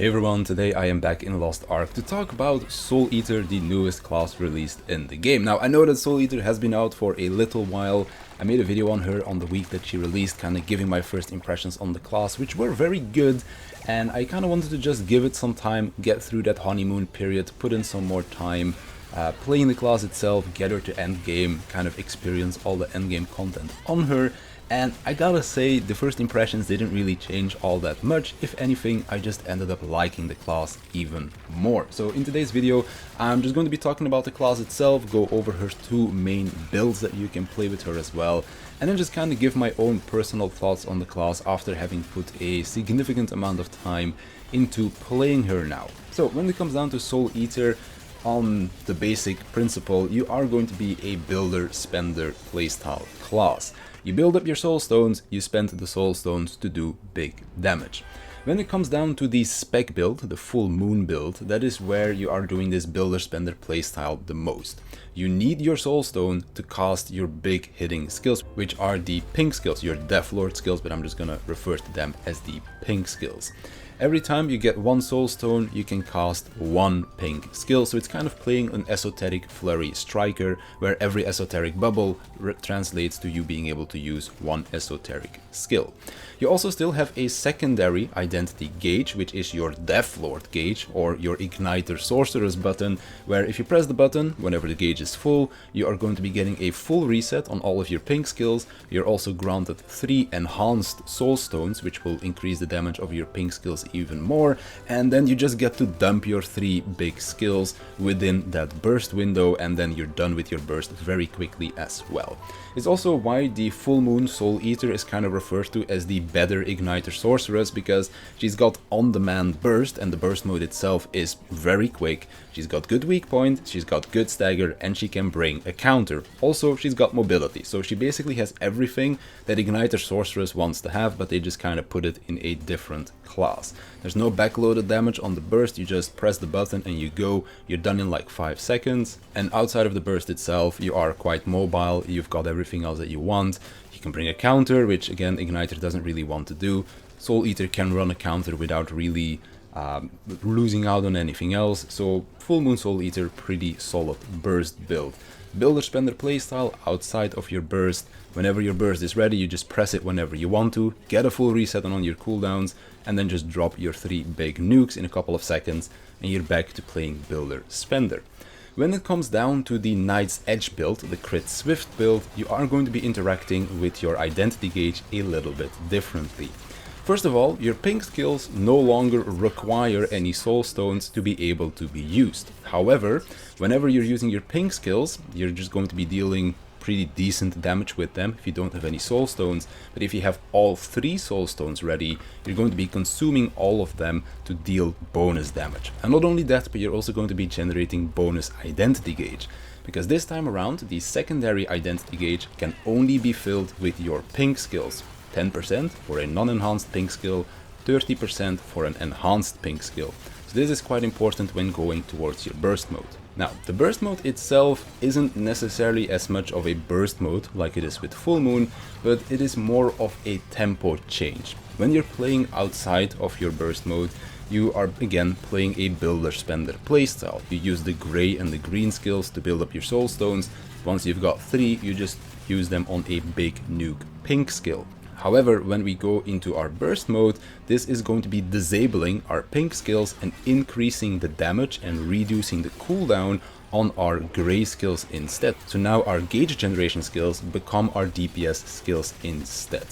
Hey everyone, today I am back in Lost Ark to talk about Souleater, the newest class released in the game. Now, I know that Souleater has been out for a little while. I made a video on her on the week that she released, kind of giving my first impressions on the class, which were very good, and I kind of wanted to just give it some time, get through that honeymoon period, put in some more time, playing the class itself, get her to endgame, kind of experience all the endgame content on her. And I gotta say, the first impressions didn't really change all that much. If anything, I just ended up liking the class even more. So in today's video, I'm just going to be talking about the class itself, go over her two main builds that you can play with her as well, and then just kind of give my own personal thoughts on the class after having put a significant amount of time into playing her now. So when it comes down to Souleater, on the basic principle, you are going to be a builder-spender playstyle class. You build up your soul stones, you spend the soul stones to do big damage. When it comes down to the spec build, the full moon build, that is where you are doing this builder-spender playstyle the most. You need your soul stone to cast your big hitting skills, which are the pink skills, your Death Lord skills, but I'm just gonna refer to them as the pink skills. Every time you get one soul stone, you can cast one pink skill, so it's kind of playing an esoteric flurry striker, where every esoteric bubble translates to you being able to use one esoteric skill. You also still have a secondary identity gauge, which is your Death Lord gauge, or your Igniter Sorceress button, where if you press the button, whenever the gauge is full, you are going to be getting a full reset on all of your pink skills. You're also granted 3 enhanced soul stones, which will increase the damage of your pink skills even more, and then you just get to dump your 3 big skills within that burst window, and then you're done with your burst very quickly as well. It's also why the full moon Souleater is kind of referred to as the better Igniter Sorceress, because she's got on-demand burst, and the burst mode itself is very quick. She's got good weak point, she's got good stagger, and she can bring a counter. Also, she's got mobility, so she basically has everything that Igniter Sorceress wants to have, but they just kind of put it in a different class. There's no backloaded damage on the burst, you just press the button and you go, you're done in like 5 seconds. And outside of the burst itself, you are quite mobile, you've got everything else that you want. You can bring a counter, which again Igniter doesn't really want to do. Souleater can run a counter without really losing out on anything else, so full moon Souleater, pretty solid burst build. Builder spender playstyle outside of your burst. Whenever your burst is ready, you just press it whenever you want to, get a full reset on your cooldowns, and then just drop your 3 big nukes in a couple of seconds, and you're back to playing builder spender. When it comes down to the Knight's Edge build, the Crit Swift build, you are going to be interacting with your identity gauge a little bit differently. First of all, your pink skills no longer require any soul stones to be able to be used. However, whenever you're using your pink skills, you're just going to be dealing pretty decent damage with them if you don't have any soul stones, but if you have all 3 soul stones ready, you're going to be consuming all of them to deal bonus damage. And not only that, but you're also going to be generating bonus identity gauge, because this time around the secondary identity gauge can only be filled with your pink skills. 10% for a non-enhanced pink skill, 30% for an enhanced pink skill. So this is quite important when going towards your burst mode. Now, the burst mode itself isn't necessarily as much of a burst mode like it is with full moon, but it is more of a tempo change. When you're playing outside of your burst mode, you are again playing a builder spender playstyle. You use the gray and the green skills to build up your soul stones. Once you've got 3, you just use them on a big nuke pink skill. However, when we go into our burst mode, this is going to be disabling our pink skills and increasing the damage and reducing the cooldown on our gray skills instead. So now our gauge generation skills become our DPS skills instead.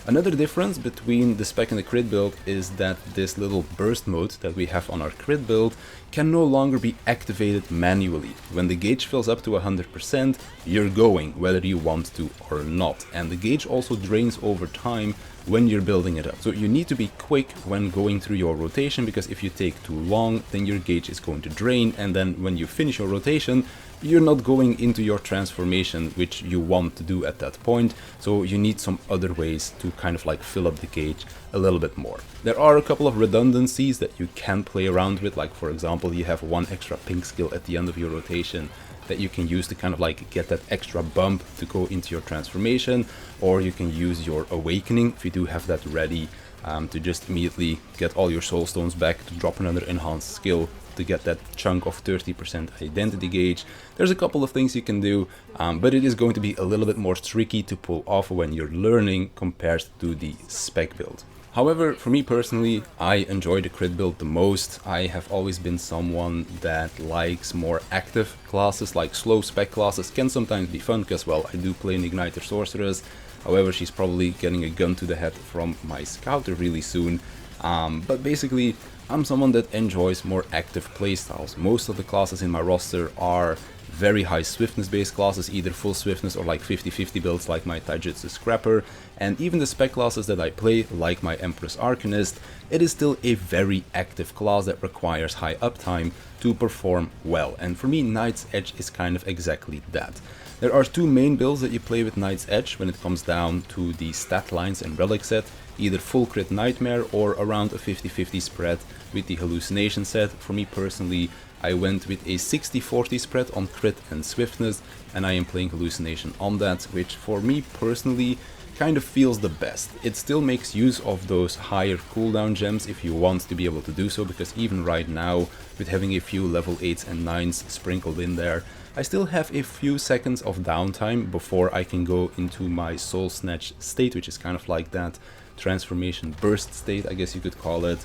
Another difference between the spec and the crit build is that this little burst mode that we have on our crit build can no longer be activated manually. When the gauge fills up to 100%, you're going, whether you want to or not. And the gauge also drains over time when you're building it up. So you need to be quick when going through your rotation, because if you take too long, then your gauge is going to drain, and then when you finish your rotation, you're not going into your transformation, which you want to do at that point. So you need some other ways to kind of like fill up the gauge a little bit more. There are a couple of redundancies that you can play around with, like for example, you have 1 extra pink skill at the end of your rotation that you can use to kind of like get that extra bump to go into your transformation, or you can use your awakening if you do have that ready to just immediately get all your soul stones back, to drop another enhanced skill, to get that chunk of 30% identity gauge. There's a couple of things you can do, but it is going to be a little bit more tricky to pull off when you're learning compared to the spec build. However, for me personally, I enjoy the crit build the most. I have always been someone that likes more active classes, like slow spec classes can sometimes be fun, because, well, I do play an Igniter Sorceress. However, she's probably getting a gun to the head from my Scouter really soon. But basically, I'm someone that enjoys more active playstyles. Most of the classes in my roster are very high swiftness based classes, either full swiftness or like 50-50 builds like my Taijutsu Scrapper, and even the spec classes that I play, like my Empress Arcanist, it is still a very active class that requires high uptime to perform well, and for me Knight's Edge is kind of exactly that. There are two main builds that you play with Knight's Edge when it comes down to the stat lines and relic set, either full crit Nightmare or around a 50-50 spread with the hallucination set. For me personally, I went with a 60-40 spread on crit and swiftness, and I am playing hallucination on that, which for me personally kind of feels the best. It still makes use of those higher cooldown gems if you want to be able to do so, because even right now, with having a few level 8s and 9s sprinkled in there, I still have a few seconds of downtime before I can go into my Soul Snatch state, which is kind of like that transformation burst state, I guess you could call it.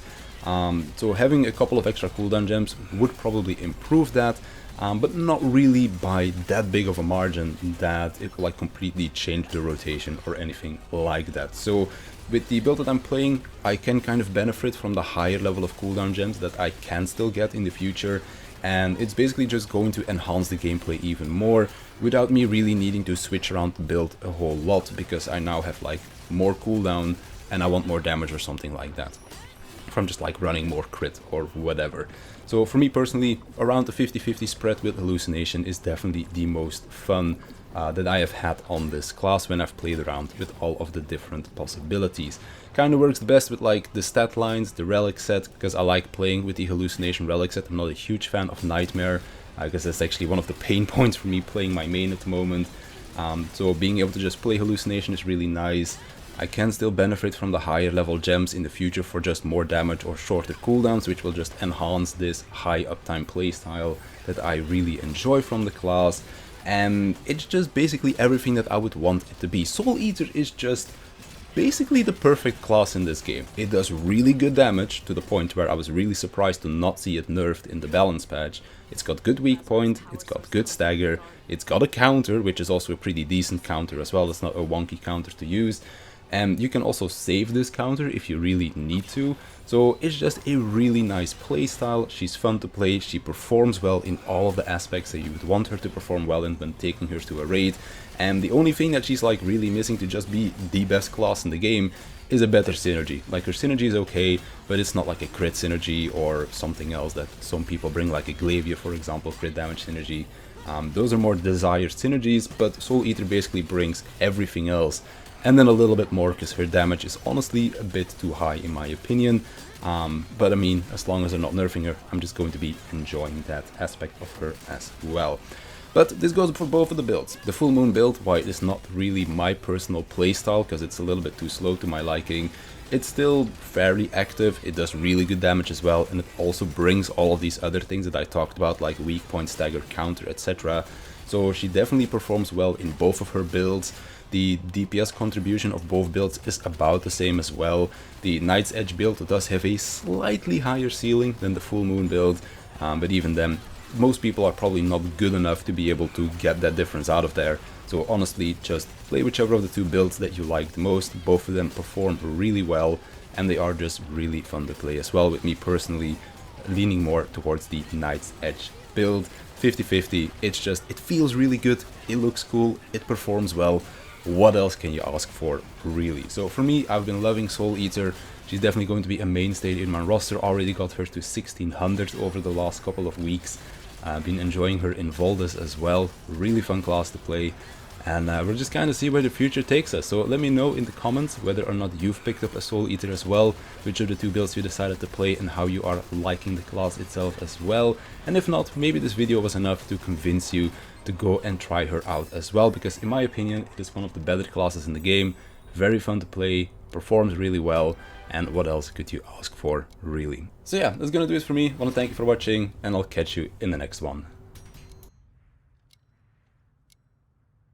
So having a couple of extra cooldown gems would probably improve that, but not really by that big of a margin that it will like completely change the rotation or anything like that. So with the build that I'm playing, I can kind of benefit from the higher level of cooldown gems that I can still get in the future, and it's basically just going to enhance the gameplay even more without me really needing to switch around the build a whole lot, because I now have like more cooldown and I want more damage or something like that from just like running more crit or whatever. So for me personally, around the 50-50 spread with hallucination is definitely the most fun that I have had on this class when I've played around with all of the different possibilities. Kind of works the best with like the stat lines, the relic set, because I like playing with the hallucination relic set. I'm not a huge fan of Nightmare, because that's actually one of the pain points for me playing my main at the moment. So being able to just play hallucination is really nice. I can still benefit from the higher level gems in the future for just more damage or shorter cooldowns, which will just enhance this high uptime playstyle that I really enjoy from the class. And it's just basically everything that I would want it to be. Souleater is just basically the perfect class in this game. It does really good damage, to the point where I was really surprised to not see it nerfed in the balance patch. It's got good weak point, it's got good stagger, it's got a counter, which is also a pretty decent counter as well. It's not a wonky counter to use. And you can also save this counter if you really need to. So it's just a really nice playstyle. She's fun to play, she performs well in all of the aspects that you would want her to perform well in when taking her to a raid. And the only thing that she's like really missing to just be the best class in the game is a better synergy. Like, her synergy is okay, but it's not like a crit synergy or something else that some people bring, like a Glavia for example, crit damage synergy. Those are more desired synergies, but Souleater basically brings everything else and then a little bit more, because her damage is honestly a bit too high in my opinion. But I mean, as long as they're not nerfing her, I'm just going to be enjoying that aspect of her as well. But this goes for both of the builds. The full moon build, while it is not really my personal playstyle because it's a little bit too slow to my liking, it's still fairly active, it does really good damage as well, and it also brings all of these other things that I talked about, like weak point, stagger, counter, etc. So she definitely performs well in both of her builds. The DPS contribution of both builds is about the same as well. The Knight's Edge build does have a slightly higher ceiling than the full moon build, but even then, most people are probably not good enough to be able to get that difference out of there. So honestly, just play whichever of the two builds that you like the most. Both of them perform really well, and they are just really fun to play as well, with me personally leaning more towards the Knight's Edge build. 50-50, it's just, it feels really good, it looks cool, it performs well. What else can you ask for, really? So for me, I've been loving Souleater. She's definitely going to be a mainstay in my roster. Already got her to 1600 over the last couple of weeks. I've been enjoying her in Voldes as well. Really fun class to play. And we'll just kind of see where the future takes us. So let me know in the comments whether or not you've picked up a Souleater as well, which of the two builds you decided to play, and how you are liking the class itself as well. And if not, maybe this video was enough to convince you to go and try her out as well, because in my opinion it is one of the better classes in the game, very fun to play, performs really well, and what else could you ask for, really? So yeah, that's gonna do it for me. I want to thank you for watching, and I'll catch you in the next one.